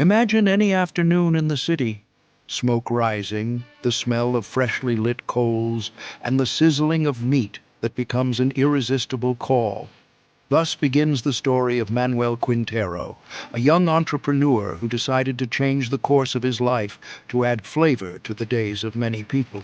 Imagine any afternoon in the city. Smoke rising, the smell of freshly lit coals, and the sizzling of meat that becomes an irresistible call. Thus begins the story of Manuel Quintero, a young entrepreneur who decided to change the course of his life to add flavor to the days of many people.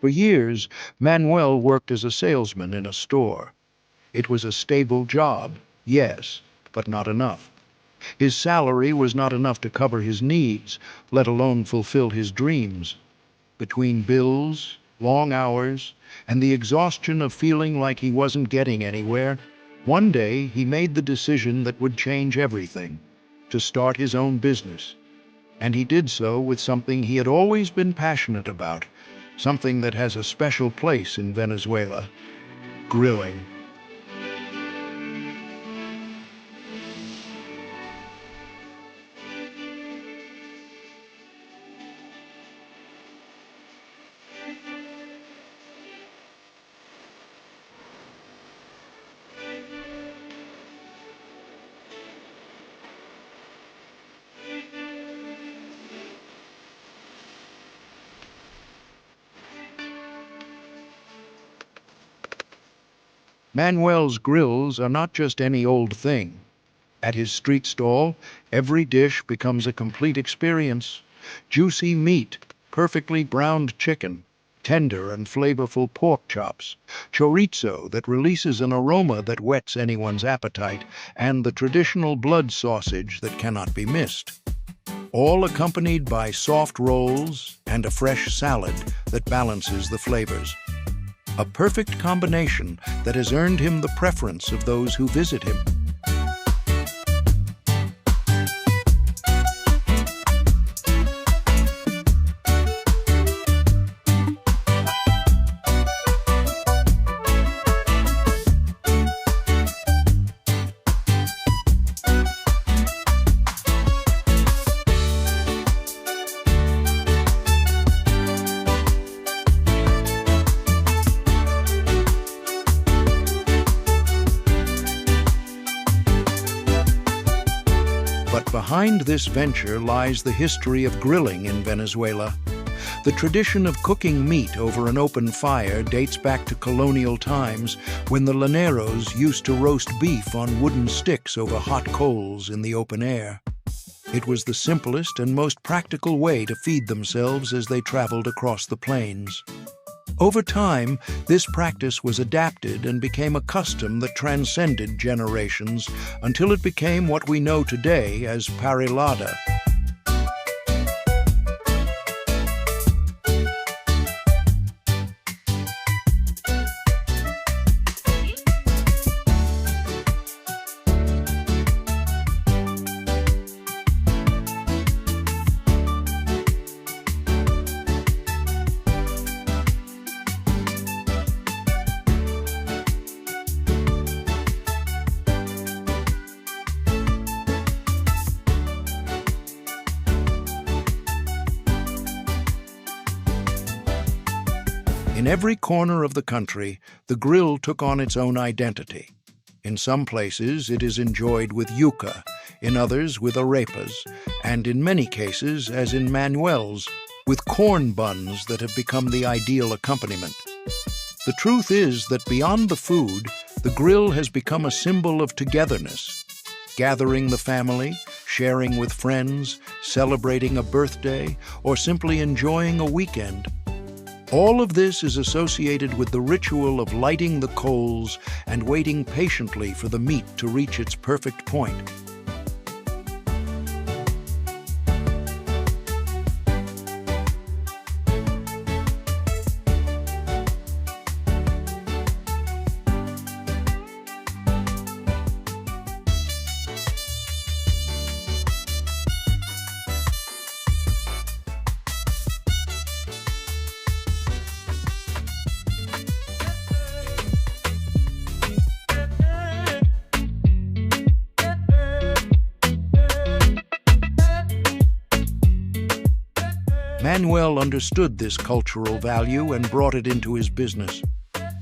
For years, Manuel worked as a salesman in a store. It was a stable job, yes, but not enough. His salary was not enough to cover his needs, let alone fulfill his dreams. Between bills, long hours, and the exhaustion of feeling like he wasn't getting anywhere, one day he made the decision that would change everything: to start his own business. And he did so with something he had always been passionate about, something that has a special place in Venezuela: grilling. Manuel's grills are not just any old thing. At his street stall, every dish becomes a complete experience. Juicy meat, perfectly browned chicken, tender and flavorful pork chops, chorizo that releases an aroma that whets anyone's appetite, and the traditional blood sausage that cannot be missed. All accompanied by soft rolls and a fresh salad that balances the flavors. A perfect combination that has earned him the preference of those who visit him. But behind this venture lies the history of grilling in Venezuela. The tradition of cooking meat over an open fire dates back to colonial times, when the llaneros used to roast beef on wooden sticks over hot coals in the open air. It was the simplest and most practical way to feed themselves as they traveled across the plains. Over time, this practice was adapted and became a custom that transcended generations until it became what we know today as parrillada. In every corner of the country, the grill took on its own identity. In some places, it is enjoyed with yuca, in others with arepas, and in many cases, as in Manuel's, with corn buns that have become the ideal accompaniment. The truth is that beyond the food, the grill has become a symbol of togetherness, gathering the family, sharing with friends, celebrating a birthday, or simply enjoying a weekend. All of this is associated with the ritual of lighting the coals and waiting patiently for the meat to reach its perfect point. Manuel understood this cultural value and brought it into his business.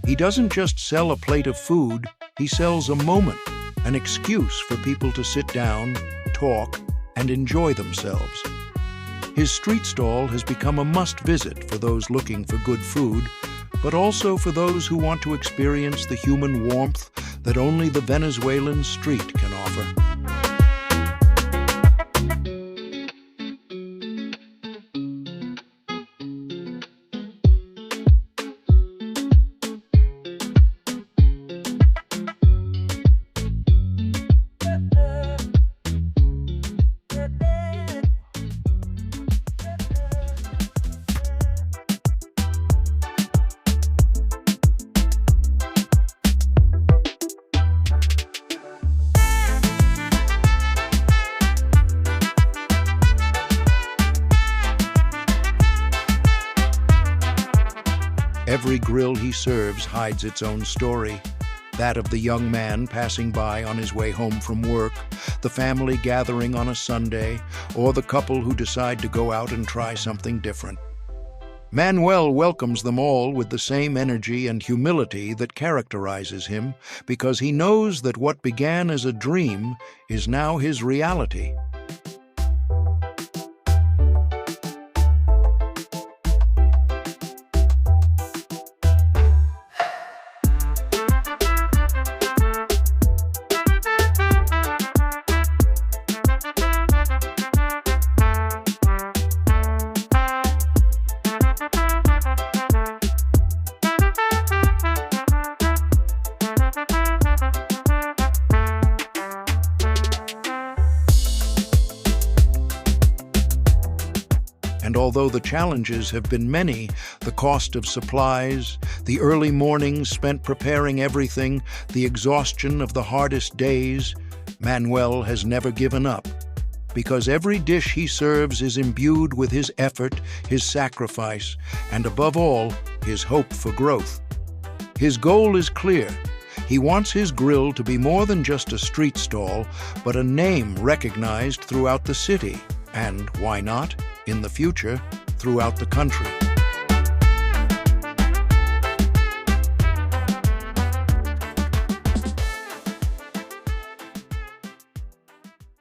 He doesn't just sell a plate of food, he sells a moment, an excuse for people to sit down, talk, and enjoy themselves. His street stall has become a must-visit for those looking for good food, but also for those who want to experience the human warmth that only the Venezuelan street can offer. Every grill he serves hides its own story. That of the young man passing by on his way home from work, the family gathering on a Sunday, or the couple who decide to go out and try something different. Manuel welcomes them all with the same energy and humility that characterizes him, because he knows that what began as a dream is now his reality. And although the challenges have been many, the cost of supplies, the early mornings spent preparing everything, the exhaustion of the hardest days, Manuel has never given up. Because every dish he serves is imbued with his effort, his sacrifice, and above all, his hope for growth. His goal is clear. He wants his grill to be more than just a street stall, but a name recognized throughout the city, and, why not, in the future, throughout the country.